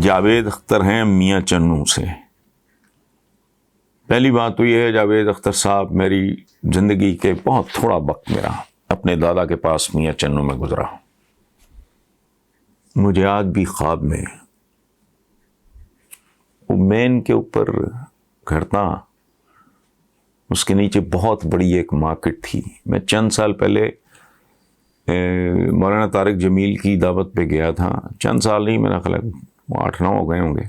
جاوید اختر ہیں میاں چنوں سے۔ پہلی بات تو یہ ہے، جاوید اختر صاحب میری زندگی کے بہت تھوڑا وقت میرا اپنے دادا کے پاس میاں چنوں میں گزرا۔ مجھے آج بھی خواب میں وہ مین کے اوپر گھر تھا، اس کے نیچے بہت بڑی ایک مارکیٹ تھی۔ میں چند سال پہلے مولانا طارق جمیل کی دعوت پہ گیا تھا، چند سال نہیں، میرا خیال ہے 8-9 ہو گئے ہوں گے،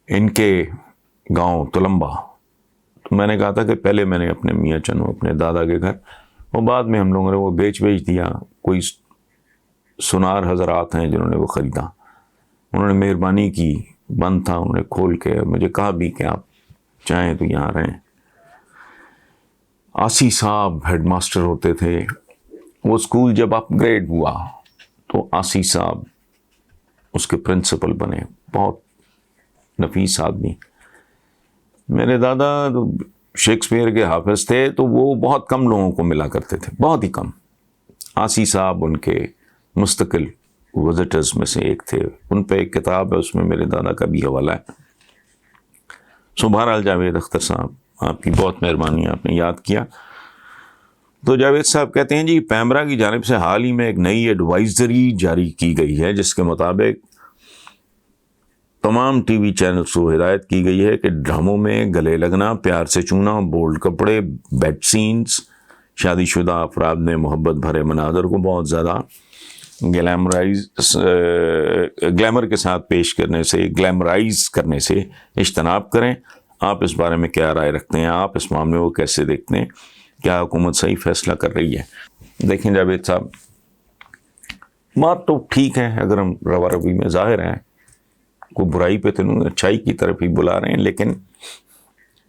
ان کے گاؤں تلمبا۔ تو میں نے کہا تھا کہ پہلے میں نے اپنے میاں چنوں اپنے دادا کے گھر، وہ بعد میں ہم لوگوں نے وہ بیچ دیا۔ کوئی سنار حضرات ہیں جنہوں نے وہ خریدا، انہوں نے مہربانی کی، بند تھا، انہوں نے کھول کے مجھے کہا بھی کہ آپ چاہیں تو یہاں رہیں۔ آسی صاحب ہیڈ ماسٹر ہوتے تھے۔ وہ اسکول جب اپ گریڈ ہوا تو آسی صاحب اس کے پرنسپل بنے، بہت نفیس آدمی۔ میرے دادا شیکسپیئر کے حافظ تھے، تو وہ بہت کم لوگوں کو ملا کرتے تھے، بہت ہی کم۔ آسی صاحب ان کے مستقل وزٹرز میں سے ایک تھے۔ ان پہ ایک کتاب ہے، اس میں میرے دادا کا بھی حوالہ ہے۔ سو بہرحال جاوید اختر صاحب، آپ کی بہت مہربانی، آپ نے یاد کیا۔ تو جاوید صاحب کہتے ہیں جی، پیمرا کی جانب سے حال ہی میں ایک نئی ایڈوائزری جاری کی گئی ہے، جس کے مطابق تمام ٹی وی چینلز کو ہدایت کی گئی ہے کہ ڈراموں میں گلے لگنا، پیار سے چھونا، بولڈ کپڑے، بیڈ سینز، شادی شدہ افراد میں محبت بھرے مناظر کو بہت زیادہ گلیمر کے ساتھ پیش کرنے سے، گلیمرائز کرنے سے اجتناب کریں۔ آپ اس بارے میں کیا رائے رکھتے ہیں؟ آپ اس معاملے کو کیسے دیکھتے ہیں؟ کیا حکومت صحیح فیصلہ کر رہی ہے؟ دیکھیں جاوید صاحب، بات تو ٹھیک ہے، اگر ہم روا روی میں ظاہر ہیں، کوئی برائی پہ تو نہیں، اچھائی کی طرف ہی بلا رہے ہیں، لیکن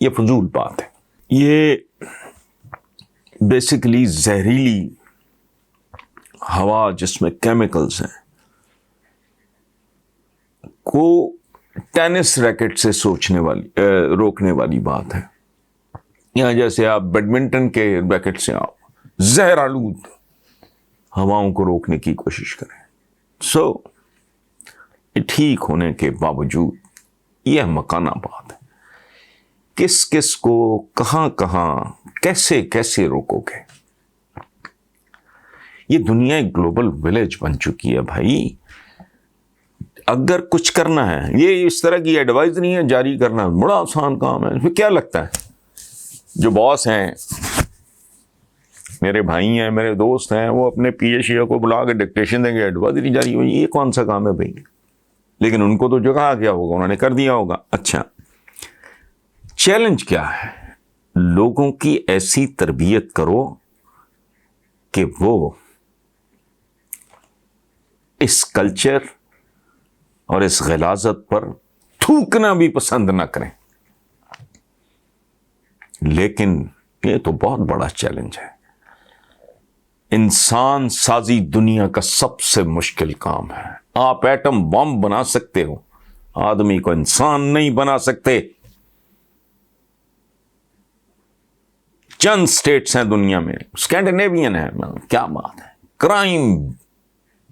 یہ فضول بات ہے۔ یہ بیسیکلی زہریلی ہوا جس میں کیمیکلز ہیں کو ٹینس ریکٹ سے روکنے والی بات ہے۔ یہاں جیسے آپ بیڈمنٹن کے ریکٹ سے آپ زہر آلود ہواؤں کو روکنے کی کوشش کریں۔ ٹھیک ہونے کے باوجود یہ مکانہ بات ہے، کس کس کو کہاں کہاں کیسے کیسے روکو گے؟ یہ دنیا ایک گلوبل ولیج بن چکی ہے بھائی۔ اگر کچھ کرنا ہے، یہ اس طرح کی ایڈوائزری ہے جاری کرنا بڑا آسان کام ہے۔ اس میں کیا لگتا ہے؟ جو باس ہیں، میرے بھائی ہیں، میرے دوست ہیں، وہ اپنے پی ایش کو بلا کے ڈکٹیشن دیں گے، ایڈوائزری جاری ہوئی، یہ کون سا کام ہے بھائی؟ لیکن ان کو تو جو کہا گیا ہوگا انہوں نے کر دیا ہوگا۔ اچھا، چیلنج کیا ہے؟ لوگوں کی ایسی تربیت کرو کہ وہ اس کلچر اور اس غلاظت پر تھوکنا بھی پسند نہ کریں۔ لیکن یہ تو بہت بڑا چیلنج ہے۔ انسان سازی دنیا کا سب سے مشکل کام ہے۔ آپ ایٹم بم بنا سکتے ہو، آدمی کو انسان نہیں بنا سکتے۔ چند سٹیٹس ہیں دنیا میں، اسکینڈینیوین ہے، کیا بات ہے، کرائم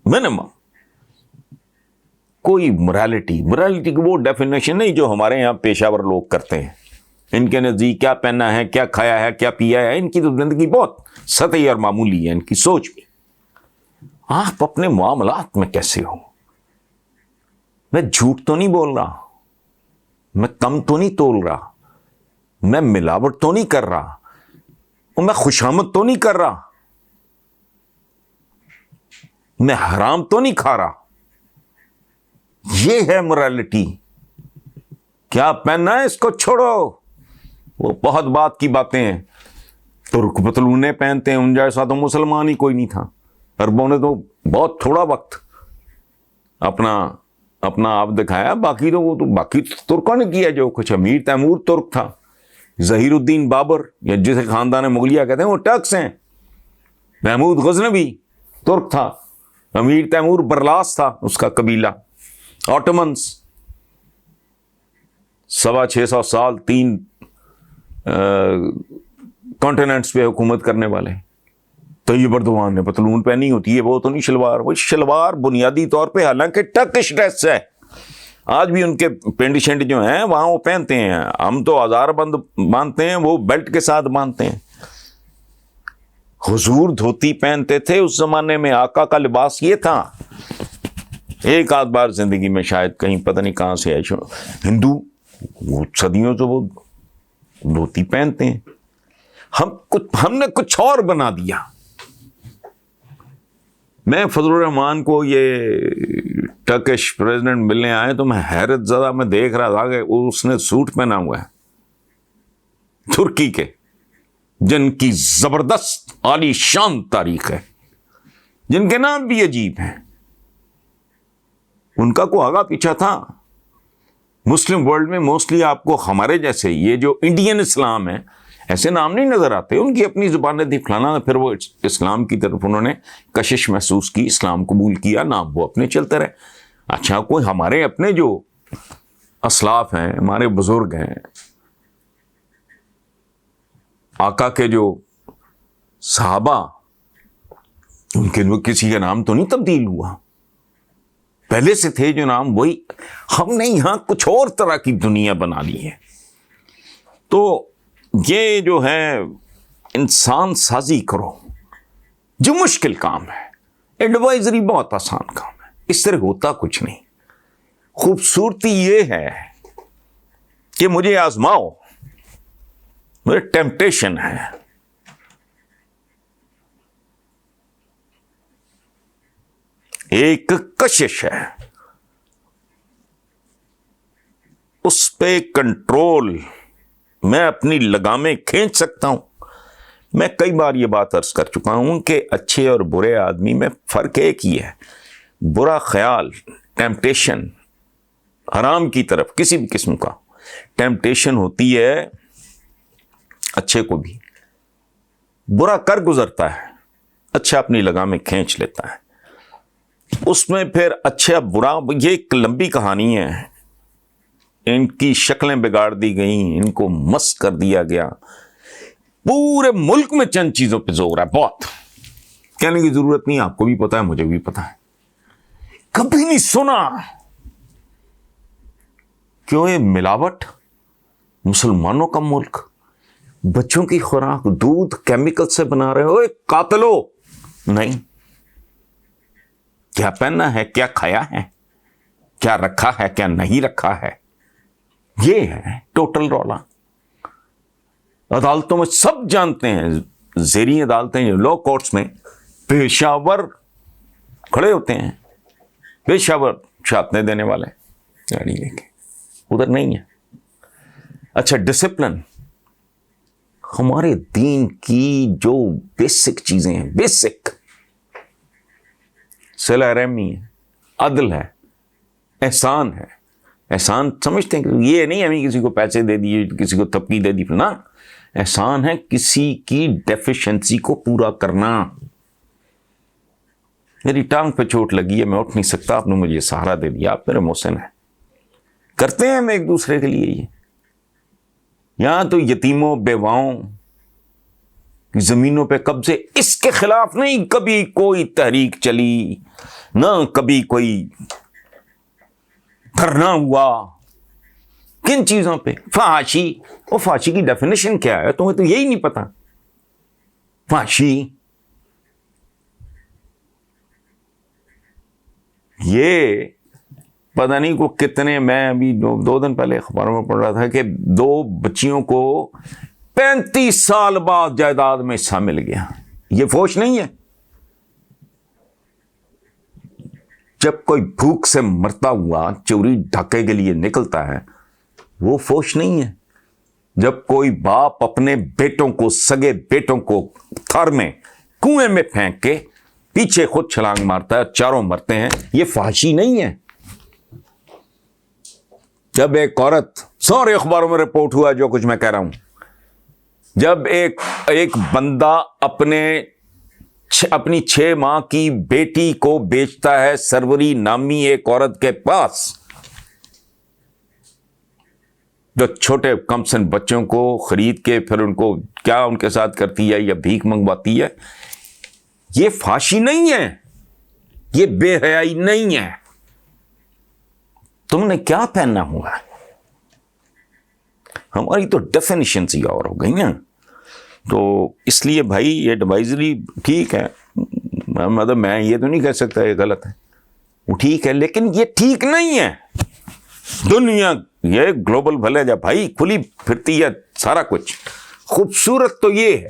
منیمم، کوئی morality کی وہ ڈیفینیشن نہیں جو ہمارے یہاں پیشہ ور لوگ کرتے ہیں۔ ان کے نزدیک کیا پہنا ہے، کیا کھایا ہے، کیا پیا ہے، ان کی تو زندگی بہت سطحی اور معمولی ہے، ان کی سوچ بھی۔ آپ اپنے معاملات میں کیسے ہو؟ میں جھوٹ تو نہیں بول رہا، میں کم تو نہیں تول رہا، میں ملاوٹ تو نہیں کر رہا، میں خوشامد تو نہیں کر رہا، میں حرام تو نہیں کھا رہا۔ یہ ہے morality۔ کیا پہننا ہے اس کو چھوڑو، وہ بہت بات کی باتیں ہیں۔ ترک پتلونے پہنتے ہیں، ان جیسا تو مسلمان ہی کوئی نہیں تھا۔ عربوں نے تو بہت تھوڑا وقت اپنا آپ دکھایا، باقی ترکوں نے کیا جو کچھ۔ امیر تیمور ترک تھا، ظہیر الدین بابر یا جسے خاندان مغلیہ کہتے ہیں وہ ٹرکس ہیں۔ محمود غزنوی ترک تھا، امیر تیمور برلاس تھا اس کا قبیلہ۔ آٹومنس 650 سال 3 کانٹیننٹس پہ حکومت کرنے والے۔ طیب اردوان نے پتلون پہنی ہوتی ہے، وہ تو نہیں شلوار، وہ شلوار بنیادی طور پہ حالانکہ ٹرکش ڈریس ہے، آج بھی ان کے پینٹ شینٹ جو ہیں وہاں وہ پہنتے ہیں. ہم تو ہزار بند باندھتے ہیں, وہ بیلٹ کے ساتھ باندھتے ہیں. حضور دھوتی پہنتے تھے اس زمانے میں, آقا کا لباس یہ تھا. ایک آدھ بار زندگی میں شاید کہیں پتہ نہیں کہاں سے ہے ہندو, وہ صدیوں سے وہ دھوتی پہنتے ہیں. ہم نے کچھ اور بنا دیا. میں فضل الرحمان کو یہ ٹرکش پریزیڈنٹ ملنے آئے تو میں حیرت زدہ میں دیکھ رہا تھا کہ اس نے سوٹ پہنا ہوا ہے ترکی کے, جن کی زبردست عالی شان تاریخ ہے, جن کے نام بھی عجیب ہیں. ان کا کو آگا پیچھا تھا. مسلم ورلڈ میں موسٹلی آپ کو ہمارے جیسے یہ جو انڈین اسلام ہے ایسے نام نہیں نظر آتے. ان کی اپنی زبانیں تھی فلانا, پھر وہ اسلام کی طرف انہوں نے کشش محسوس کی, اسلام قبول کیا, نام وہ اپنے چلتے رہے. اچھا کوئی ہمارے اپنے جو اسلاف ہیں, ہمارے بزرگ ہیں, آقا کے جو صحابہ, ان کے کسی کا نام تو نہیں تبدیل ہوا, پہلے سے تھے جو نام وہی. ہم نے یہاں کچھ اور طرح کی دنیا بنا لی ہے. تو یہ جو ہے انسان سازی کرو, جو مشکل کام ہے. ایڈوائزری بہت آسان کام ہے, اس طرح ہوتا کچھ نہیں. خوبصورتی یہ ہے کہ مجھے آزماؤ, مجھے ٹیمپٹیشن ہے. ایک کشش ہے, اس پہ کنٹرول میں اپنی لگامیں کھینچ سکتا ہوں. میں کئی بار یہ بات عرض کر چکا ہوں کہ اچھے اور برے آدمی میں فرق ایک ہی ہے. برا خیال, ٹیمپٹیشن, حرام کی طرف کسی بھی قسم کا ٹیمپٹیشن ہوتی ہے. اچھے کو بھی برا کر گزرتا ہے, اچھا اپنی لگامیں کھینچ لیتا ہے. اس میں پھر اچھا برا, یہ ایک لمبی کہانی ہے. ان کی شکلیں بگاڑ دی گئیں, ان کو مست کر دیا گیا. پورے ملک میں چند چیزوں پہ زور ہے, بہت کہنے کی ضرورت نہیں, آپ کو بھی پتا ہے, مجھے بھی پتا ہے. کبھی نہیں سنا کیوں یہ ملاوٹ, مسلمانوں کا ملک, بچوں کی خوراک دودھ کیمیکل سے بنا رہے ہو, قاتلو نہیں. کیا پہننا ہے, کیا کھایا ہے, کیا رکھا ہے, کیا نہیں رکھا ہے, یہ ہے ٹوٹل رولا. عدالتوں میں سب جانتے ہیں, زیریں عدالتیں لو کورٹس میں پیشاور کھڑے ہوتے ہیں, پیشاور چھاپنے دینے والے گاڑی لے کے, ادھر نہیں ہے. اچھا ڈسپلن, ہمارے دین کی جو بیسک چیزیں ہیں, بیسک صلہ رحمی ہے, عدل ہے, احسان ہے. احسان سمجھتے ہیں کہ یہ نہیں ہمیں کسی کو پیسے دے دیے, کسی کو تپکی دے دی, نا. احسان ہے کسی کی ڈیفیشنسی کو پورا کرنا. میری ٹانگ پہ چوٹ لگی ہے, میں اٹھ نہیں سکتا, آپ نے مجھے سہارا دے دیا, آپ میرے محسن ہیں. کرتے ہیں ہم ایک دوسرے کے لیے یہ. یہاں تو یتیموں بیواؤں زمینوں پہ قبضے, اس کے خلاف نہیں کبھی کوئی تحریک چلی, نہ کبھی کوئی دھرنا ہوا. کن چیزوں پہ؟ فحاشی. وہ فحاشی کی ڈیفینیشن کیا ہے, تمہیں تو یہی نہیں پتا. فحاشی یہ پتہ نہیں کو کتنے, میں ابھی 2 دن پہلے اخباروں میں پڑھ رہا تھا کہ 2 بچیوں کو 35 سال بعد جائیداد میں حصہ مل گیا. یہ فوش نہیں ہے. جب کوئی بھوک سے مرتا ہوا چوری ڈھاکے کے لیے نکلتا ہے, وہ فوش نہیں ہے. جب کوئی باپ اپنے بیٹوں کو, سگے بیٹوں کو تھر میں کنویں میں پھینک کے پیچھے خود چھلانگ مارتا ہے, چاروں مرتے ہیں, یہ فحاشی نہیں ہے. جب ایک عورت, سارے اخباروں میں رپورٹ ہوا جو کچھ میں کہہ رہا ہوں, جب ایک بندہ اپنی 6 ماہ کی بیٹی کو بیچتا ہے سروری نامی ایک عورت کے پاس, جو چھوٹے کم سن بچوں کو خرید کے پھر ان کو کیا ان کے ساتھ کرتی ہے یا بھیک منگواتی ہے, یہ فحاشی نہیں ہے, یہ بے حیائی نہیں ہے. تم نے کیا پہننا ہوا ہے؟ ہماری تو ڈیفینیشن سی اور ہو گئی نا. تو اس لیے بھائی یہ ایڈوائزری ٹھیک ہے, مطلب میں یہ تو نہیں کہہ سکتا یہ غلط ہے, وہ ٹھیک ہے, لیکن یہ ٹھیک نہیں ہے. دنیا یہ گلوبل ولیج ہے بھائی, کھلی پھرتی ہے سارا کچھ. خوبصورت تو یہ ہے.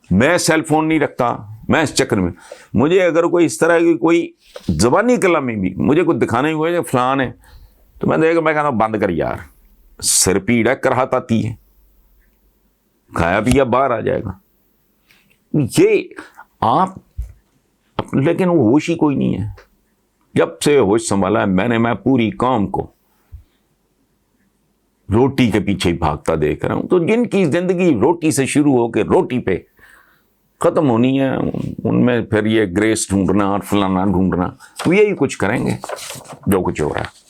میں سیل فون نہیں رکھتا, میں اس چکر میں, مجھے اگر کوئی اس طرح کی کوئی زبانی کلام میں بھی مجھے کوئی دکھانا ہی ہوا ہے فلان ہے, تو میں دیکھ میں کہتا ہوں بند کر یار, سر پیڑ ہے, کراہت آتی ہے, کھایا پیا باہر آ جائے گا. یہ آپ لیکن وہ ہوش ہی کوئی نہیں ہے. جب سے ہوش سنبھالا ہے میں پوری قوم کو روٹی کے پیچھے ہی بھاگتا دیکھ رہا ہوں. تو جن کی زندگی روٹی سے شروع ہو کے روٹی پہ ختم ہونی ہے, ان میں پھر یہ گریس ڈھونڈنا اور فلانا ڈھونڈنا, وہ یہی کچھ کریں گے جو کچھ ہو رہا ہے.